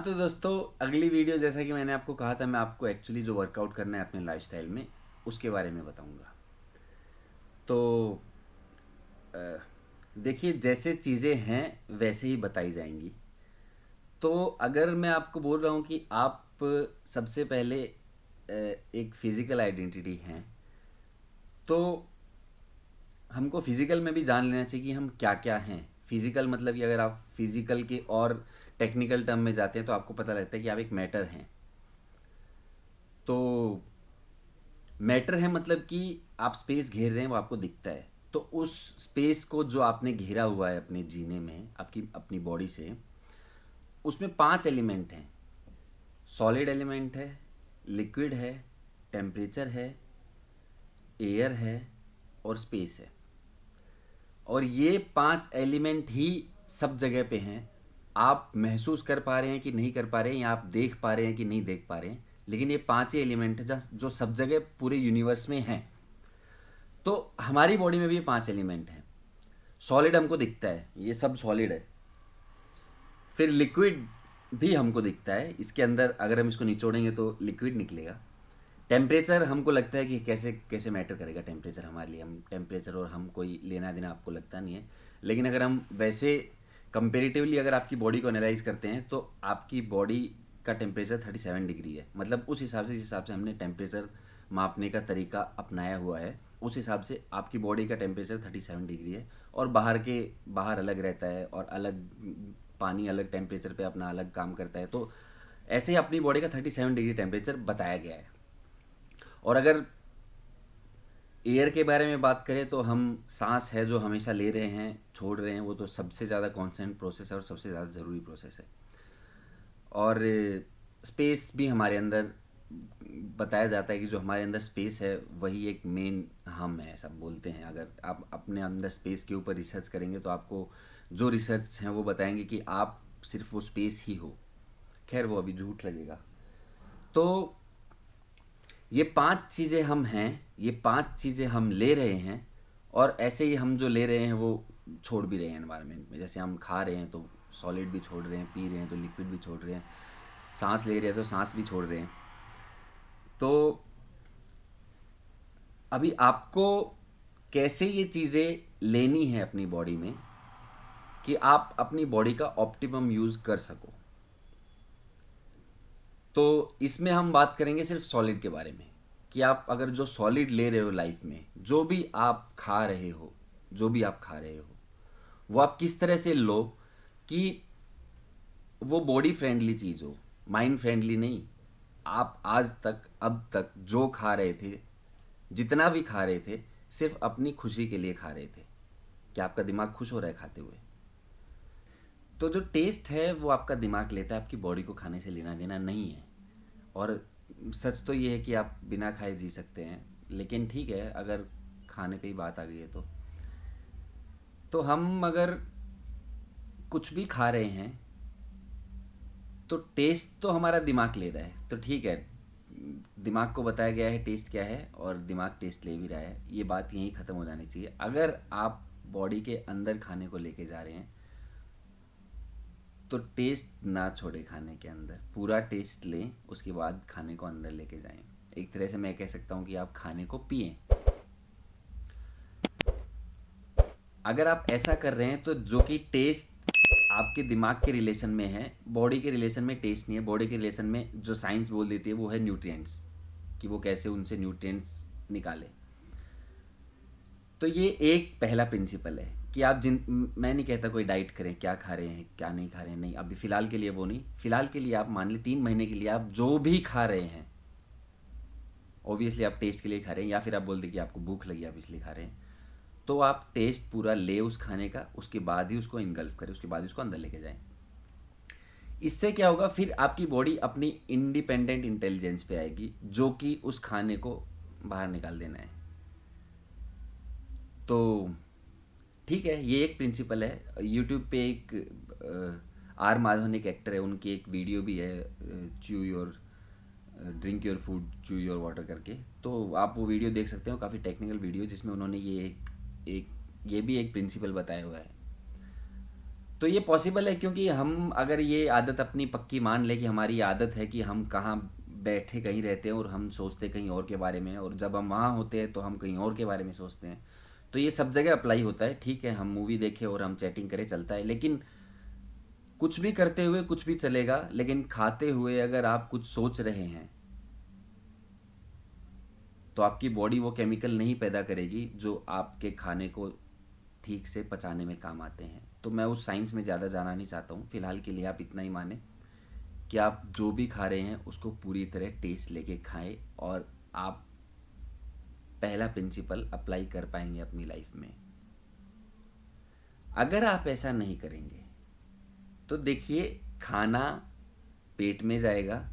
तो दोस्तों, अगली वीडियो जैसा कि मैंने आपको कहा था, मैं आपको एक्चुअली जो वर्कआउट करना है अपने लाइफस्टाइल में उसके बारे में बताऊंगा। तो देखिए, जैसे चीज़ें हैं वैसे ही बताई जाएंगी। तो अगर मैं आपको बोल रहा हूँ कि आप सबसे पहले एक फिज़िकल आइडेंटिटी हैं, तो हमको फिज़िकल में भी जान लेना चाहिए कि हम क्या क्या हैं। फिज़िकल मतलब कि अगर आप फिज़िकल के और टेक्निकल टर्म में जाते हैं तो आपको पता लगता है कि आप एक मैटर हैं। तो मैटर है मतलब कि आप स्पेस घेर रहे हैं, वो आपको दिखता है। तो उस स्पेस को जो आपने घेरा हुआ है अपने जीने में, आपकी अपनी बॉडी से, उसमें 5 एलिमेंट हैं। सॉलिड एलिमेंट है, लिक्विड है, टेम्परेचर है, एयर है और स्पेस है। और ये 5 एलिमेंट ही सब जगह पे हैं। आप महसूस कर पा रहे हैं कि नहीं कर पा रहे हैं, या आप देख पा रहे हैं कि नहीं देख पा रहे हैं, लेकिन ये 5 ही एलिमेंट है जो सब जगह पूरे यूनिवर्स में हैं। तो हमारी बॉडी में भी ये 5 एलिमेंट हैं। सॉलिड हमको दिखता है, ये सब सॉलिड है। फिर लिक्विड भी हमको दिखता है, इसके अंदर अगर हम इसको निचोड़ेंगे तो लिक्विड निकलेगा। टेम्परेचर हमको लगता है कि कैसे कैसे मैटर करेगा टेम्परेचर हमारे लिए, हम टेम्परेचर और हम कोई लेना देना आपको लगता नहीं है। लेकिन अगर हम वैसे कंपेरेटिवली अगर आपकी बॉडी को एनालाइज करते हैं तो आपकी बॉडी का टेम्परेचर 37 डिग्री है। मतलब उस हिसाब से, जिस हिसाब से हमने टेम्परेचर मापने का तरीका अपनाया हुआ है, उस हिसाब से आपकी बॉडी का टेम्परेचर 37 डिग्री है। और बाहर अलग रहता है, और अलग पानी अलग टेम्परेचर पे अपना अलग काम करता है। तो ऐसे ही अपनी बॉडी का 37 डिग्री टेम्परेचर बताया गया है। और अगर एयर के बारे में बात करें तो हम सांस है जो हमेशा ले रहे हैं, छोड़ रहे हैं, वो तो सबसे ज़्यादा कॉन्स्टेंट प्रोसेस है और सबसे ज़्यादा ज़रूरी प्रोसेस है। और स्पेस भी हमारे अंदर बताया जाता है कि जो हमारे अंदर स्पेस है वही एक मेन हम है, सब बोलते हैं। अगर आप अपने अंदर स्पेस के ऊपर रिसर्च करेंगे तो आपको जो रिसर्च हैं वो बताएंगे कि आप सिर्फ वो स्पेस ही हो। खैर, वो अभी झूठ लगेगा। तो ये 5 चीज़ें हम हैं, ये 5 चीज़ें हम ले रहे हैं। और ऐसे ही हम जो ले रहे हैं वो छोड़ भी रहे हैं एनवायरनमेंट में। जैसे हम खा रहे हैं तो सॉलिड भी छोड़ रहे हैं, पी रहे हैं तो लिक्विड भी छोड़ रहे हैं, सांस ले रहे हैं तो सांस भी छोड़ रहे हैं। तो अभी आपको कैसे ये चीज़ें लेनी है अपनी बॉडी में कि आप अपनी बॉडी का ऑप्टिमम यूज़ कर सको। तो इसमें हम बात करेंगे सिर्फ सॉलिड के बारे में, कि आप अगर जो सॉलिड ले रहे हो लाइफ में, जो भी आप खा रहे हो, जो भी आप खा रहे हो, वो आप किस तरह से लो कि वो बॉडी फ्रेंडली चीज़ हो, माइंड फ्रेंडली नहीं। आप आज तक, अब तक जो खा रहे थे, जितना भी खा रहे थे, सिर्फ अपनी खुशी के लिए खा रहे थे। क्या आपका दिमाग खुश हो रहा है खाते हुए? तो जो टेस्ट है वो आपका दिमाग लेता है, आपकी बॉडी को खाने से लेना देना नहीं है। और सच तो ये है कि आप बिना खाए जी सकते हैं, लेकिन ठीक है, अगर खाने पे ही बात आ गई है तो हम अगर कुछ भी खा रहे हैं तो टेस्ट तो हमारा दिमाग ले रहा है, तो ठीक है। दिमाग को बताया गया है टेस्ट क्या है और दिमाग टेस्ट ले भी रहा है, ये बात यहीं ख़त्म हो जानी चाहिए। अगर आप बॉडी के अंदर खाने को लेके जा रहे हैं तो टेस्ट ना छोड़े, खाने के अंदर पूरा टेस्ट लें, उसके बाद खाने को अंदर लेके जाएं। एक तरह से मैं कह सकता हूँ कि आप खाने को पिएं। अगर आप ऐसा कर रहे हैं तो जो कि टेस्ट आपके दिमाग के रिलेशन में है, बॉडी के रिलेशन में टेस्ट नहीं है। बॉडी के रिलेशन में जो साइंस बोल देती है वो है न्यूट्रिएंट्स, कि वो कैसे उनसे न्यूट्रिएंट्स निकाले। तो ये एक पहला प्रिंसिपल है कि आप जिन मैं नहीं कहता कोई डाइट करें, क्या खा रहे हैं क्या नहीं खा रहे हैं, नहीं। अभी फ़िलहाल के लिए वो नहीं। फ़िलहाल के लिए आप मान ली 3 महीने के लिए आप जो भी खा रहे हैं, ऑब्वियसली आप टेस्ट के लिए खा रहे हैं, या फिर आप बोल दें कि आपको भूख लगी आप इसलिए खा रहे हैं, तो आप टेस्ट पूरा ले उस खाने का, उसके बाद ही उसको इनगल्फ करें, उसके बाद ही उसको अंदर लेके जाएं। इससे क्या होगा, फिर आपकी बॉडी अपनी इंडिपेंडेंट इंटेलिजेंस पे आएगी, जो कि उस खाने को बाहर निकाल देना है। तो ठीक है, ये एक प्रिंसिपल है। यूट्यूब पे एक आर माधवन एक एक्टर है, उनकी एक वीडियो भी है, chew your drink your food चू योर वाटर करके। तो आप वो वीडियो देख सकते हो, काफ़ी टेक्निकल वीडियो, जिसमें उन्होंने ये एक ये भी एक प्रिंसिपल बताया हुआ है। तो ये पॉसिबल है, क्योंकि हम अगर ये आदत अपनी पक्की मान ले कि हमारी आदत है कि हम कहाँ बैठे कहीं रहते हैं और हम सोचते कहीं और के बारे में, और जब हम वहाँ होते हैं तो हम कहीं और के बारे में सोचते हैं। तो ये सब जगह अप्लाई होता है। ठीक है, हम मूवी देखें और हम चैटिंग करें, चलता है, लेकिन कुछ भी करते हुए कुछ भी चलेगा, लेकिन खाते हुए अगर आप कुछ सोच रहे हैं तो आपकी बॉडी वो केमिकल नहीं पैदा करेगी जो आपके खाने को ठीक से पचाने में काम आते हैं। तो मैं उस साइंस में ज़्यादा जाना नहीं चाहता हूँ। फिलहाल के लिए आप इतना ही माने कि आप जो भी खा रहे हैं उसको पूरी तरह टेस्ट लेके खाएं, और आप पहला प्रिंसिपल अप्लाई कर पाएंगे अपनी लाइफ में। अगर आप ऐसा नहीं करेंगे तो देखिए, खाना पेट में जाएगा,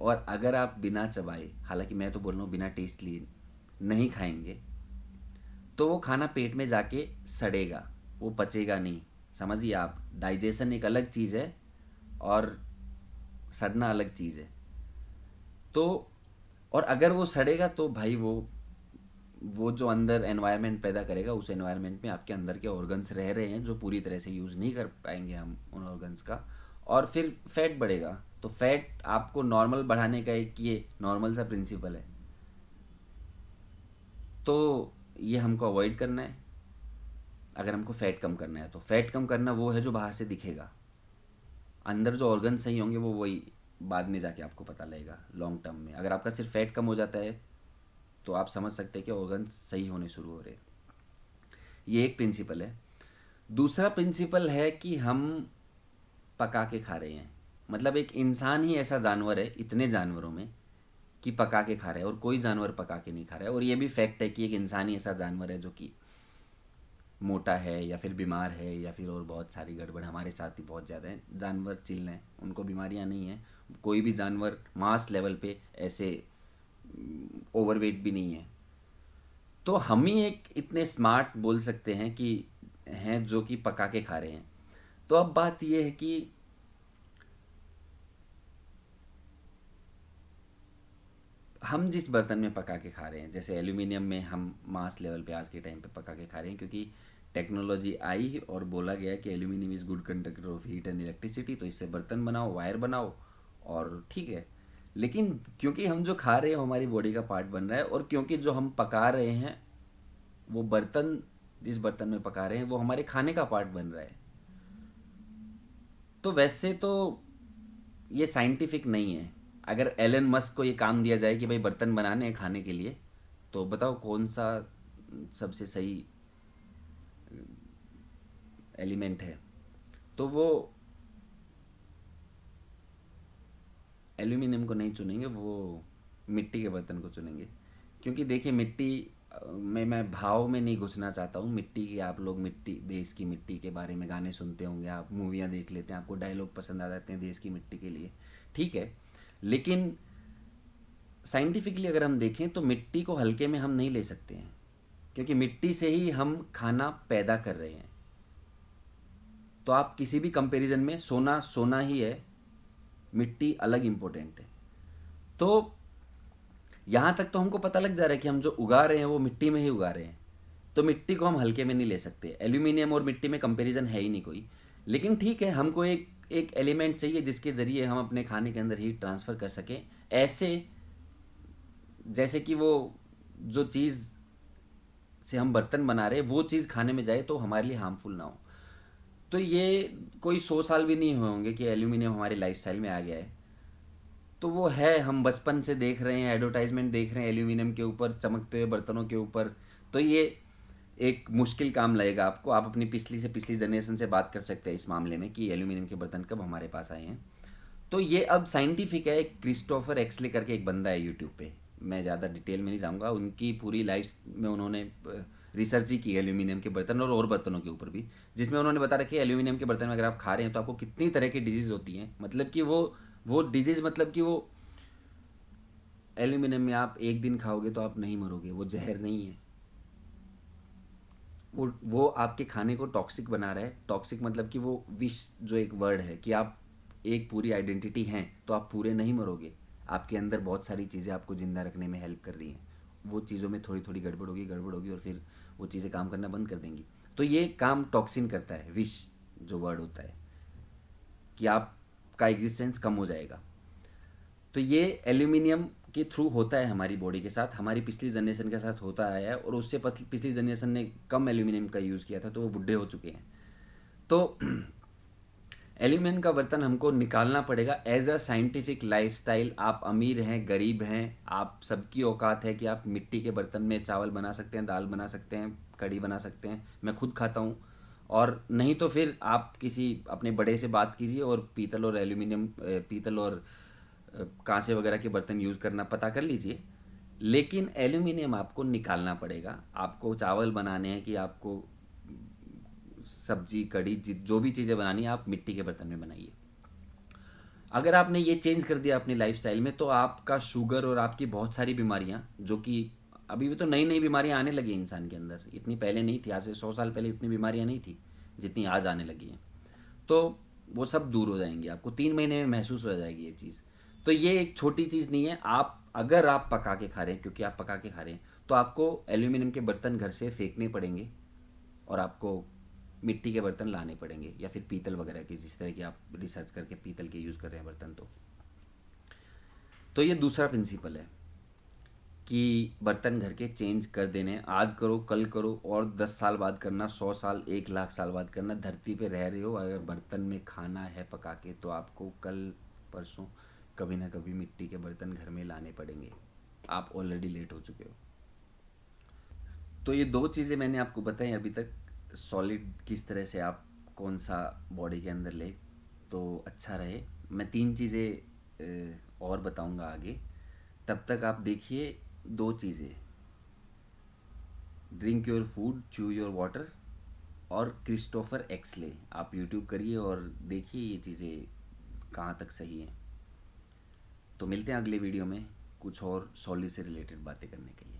और अगर आप बिना चबाए, हालांकि मैं तो बोल रहा हूँ बिना टेस्ट लिए, नहीं खाएंगे तो वो खाना पेट में जाके सड़ेगा, वो पचेगा नहीं। समझिए आप, डाइजेशन एक अलग चीज़ है और सड़ना अलग चीज़ है। तो और अगर वो सड़ेगा तो भाई वो जो अंदर एनवायरनमेंट पैदा करेगा, उस एनवायरनमेंट में आपके अंदर के ऑर्गन्स रह रहे हैं जो पूरी तरह से यूज़ नहीं कर पाएंगे हम उन ऑर्गन्स का, और फिर फैट बढ़ेगा। तो फैट आपको नॉर्मल बढ़ाने का एक ये नॉर्मल सा प्रिंसिपल है। तो ये हमको अवॉइड करना है। अगर हमको फैट कम करना है तो फैट कम करना वो है जो बाहर से दिखेगा, अंदर जो ऑर्गन सही होंगे वो वही बाद में जाके आपको पता लगेगा लॉन्ग टर्म में। अगर आपका सिर्फ फैट कम हो जाता है तो आप समझ सकते हैं कि ऑर्गन सही होने शुरू हो रहे हैं। ये एक प्रिंसिपल है। दूसरा प्रिंसिपल है कि हम पका के खा रहे हैं। मतलब एक इंसान ही ऐसा जानवर है इतने जानवरों में कि पका के खा रहा है, और कोई जानवर पका के नहीं खा रहा है। और ये भी फैक्ट है कि एक इंसान ही ऐसा जानवर है जो कि मोटा है या फिर बीमार है या फिर और बहुत सारी गड़बड़ हमारे साथ ही बहुत ज़्यादा है। जानवर चिल हैं, उनको बीमारियां नहीं हैं। कोई भी जानवर मास लेवल पे ऐसे ओवरवेट भी नहीं है। तो हम ही एक इतने स्मार्ट बोल सकते हैं कि हैं जो कि पका के खा रहे हैं। तो अब बात यह है कि हम जिस बर्तन में पका के खा रहे हैं, जैसे एल्यूमिनियम में हम मास लेवल पे आज के टाइम पे पका के खा रहे हैं, क्योंकि टेक्नोलॉजी आई और बोला गया कि aluminium is good conductor of heat and electricity, तो इससे बर्तन बनाओ, वायर बनाओ, और ठीक है। लेकिन क्योंकि हम जो खा रहे हैं वो हमारी बॉडी का पार्ट बन रहा है, और क्योंकि जो हम पका रहे हैं वो बर्तन, जिस बर्तन में पका रहे हैं वो हमारे खाने का पार्ट बन रहा है। तो वैसे तो ये साइंटिफिक नहीं है। अगर एलन मस्क को ये काम दिया जाए कि भाई बर्तन बनाने हैं खाने के लिए, तो बताओ कौन सा सबसे सही एलिमेंट है। तो वो एल्यूमिनियम को नहीं चुनेंगे, वो मिट्टी के बर्तन को चुनेंगे। क्योंकि देखिए मिट्टी में, मैं भाव में नहीं घुसना चाहता हूँ। मिट्टी की, आप लोग मिट्टी, देश की मिट्टी के बारे में गाने सुनते होंगे, आप मूवियाँ देख लेते हैं, आपको डायलॉग पसंद आ जाते हैं देश की मिट्टी के लिए, ठीक है। लेकिन साइंटिफिकली अगर हम देखें तो मिट्टी को हल्के में हम नहीं ले सकते हैं, क्योंकि मिट्टी से ही हम खाना पैदा कर रहे हैं। तो आप किसी भी कंपैरिजन में, सोना सोना ही है, मिट्टी अलग इम्पोर्टेंट है। तो यहाँ तक तो हमको पता लग जा रहा है कि हम जो उगा रहे हैं वो मिट्टी में ही उगा रहे हैं। तो मिट्टी को हम हल्के में नहीं ले सकते। एल्यूमिनियम और मिट्टी में कंपैरिजन है ही नहीं कोई। लेकिन ठीक है, हमको एक एक एलिमेंट चाहिए जिसके ज़रिए हम अपने खाने के अंदर हीट ट्रांसफ़र कर सकें, ऐसे जैसे कि वो जो चीज़ से हम बर्तन बना रहे हैं वो चीज़ खाने में जाए तो हमारे लिए हार्मफुल ना हो। तो ये कोई 100 साल भी नहीं हुए होंगे कि एल्यूमिनियम हमारी लाइफस्टाइल में आ गया है। तो वो है, हम बचपन से देख रहे हैं, एडवर्टाइजमेंट देख रहे हैं एल्यूमिनियम के ऊपर, चमकते हुए बर्तनों के ऊपर। तो ये एक मुश्किल काम लगेगा आपको। आप अपनी पिछली से पिछली जनरेशन से बात कर सकते हैं इस मामले में कि एल्यूमिनियम के बर्तन कब हमारे पास आए हैं। तो ये अब साइंटिफिक है। क्रिस्टोफर एक्सले करके एक बंदा है यूट्यूब पे, मैं ज़्यादा डिटेल में नहीं जाऊँगा। उनकी पूरी लाइफ में उन्होंने रिसर्च ही की एल्यूमिनियम के बर्तन और बर्तनों के ऊपर भी, जिसमें उन्होंने बता रखी है एल्यूमिनियम के बर्तन में अगर आप खा रहे हैं तो आपको कितनी तरह की डिजीज़ होती हैं। मतलब कि वो डिजीज़, मतलब कि वो एल्यूमिनियम में आप एक दिन खाओगे तो आप नहीं मरोगे, वो जहर नहीं है। वो आपके खाने को टॉक्सिक बना रहा है। टॉक्सिक मतलब कि वो विष, जो एक वर्ड है कि आप एक पूरी आइडेंटिटी हैं तो आप पूरे नहीं मरोगे। आपके अंदर बहुत सारी चीज़ें आपको ज़िंदा रखने में हेल्प कर रही हैं। वो चीज़ों में थोड़ी थोड़ी गड़बड़ होगी और फिर वो चीज़ें काम करना बंद कर देंगी। तो ये काम टॉक्सिन करता है, विष। जो वर्ड होता है कि आपका एग्जिस्टेंस कम हो जाएगा। तो ये एल्यूमिनियम के थ्रू होता है हमारी बॉडी के साथ, हमारी पिछली जनरेशन के साथ होता आया है, और उससे पिछली जनरेशन ने कम एल्यूमिनियम का यूज़ किया था तो वो बुढ़े हो चुके हैं। तो एल्यूमिनियम का बर्तन हमको निकालना पड़ेगा एज अ साइंटिफिक लाइफस्टाइल। आप अमीर हैं, गरीब हैं, आप सबकी औकात है कि आप मिट्टी के बर्तन में चावल बना सकते हैं, दाल बना सकते हैं, कढ़ी बना सकते हैं। मैं खुद खाता हूँ। और नहीं तो फिर आप किसी अपने बड़े से बात कीजिए और पीतल और एल्यूमिनियम पीतल और कांसे वगैरह के बर्तन यूज़ करना पता कर लीजिए। लेकिन एल्यूमिनियम आपको निकालना पड़ेगा। आपको चावल बनाने हैं कि आपको सब्जी कढ़ी जो भी चीज़ें बनानी है, आप मिट्टी के बर्तन में बनाइए। अगर आपने ये चेंज कर दिया अपनी लाइफस्टाइल में, तो आपका शुगर और आपकी बहुत सारी बीमारियां, जो कि अभी भी तो नई नई बीमारियां आने लगी हैं इंसान के अंदर, इतनी पहले नहीं थी, आज से 100 साल पहले इतनी बीमारियां नहीं थी जितनी आज आने लगी हैं। तो वो सब दूर हो जाएंगी, आपको 3 महीने में महसूस हो जाएगी ये चीज़। तो ये एक छोटी चीज़ नहीं है। आप अगर आप पका के खा रहे हैं, क्योंकि आप पका के खा रहे हैं, तो आपको एल्यूमिनियम के बर्तन घर से फेंकने पड़ेंगे और आपको मिट्टी के बर्तन लाने पड़ेंगे, या फिर पीतल वगैरह के, जिस तरह की आप रिसर्च करके पीतल के यूज़ कर रहे हैं बर्तन। तो ये दूसरा प्रिंसिपल है कि बर्तन घर के चेंज कर देने। आज करो, कल करो, और 10 साल बाद करना, 100 साल, 1 लाख साल बाद करना। धरती पे रह रहे हो, अगर बर्तन में खाना है पका के, तो आपको कल परसों कभी ना कभी मिट्टी के बर्तन घर में लाने पड़ेंगे। आप ऑलरेडी लेट हो चुके हो। तो ये दो चीज़ें मैंने आपको बताई अभी तक। सॉलिड किस तरह से आप कौन सा बॉडी के अंदर ले तो अच्छा रहे। मैं 3 चीज़ें और बताऊंगा आगे। तब तक आप देखिए 2 चीज़ें, drink your food, chew your water, और क्रिस्टोफर एक्सले। आप यूट्यूब करिए और देखिए ये चीज़ें कहाँ तक सही हैं। तो मिलते हैं अगले वीडियो में कुछ और सॉलिड से रिलेटेड बातें करने के लिए।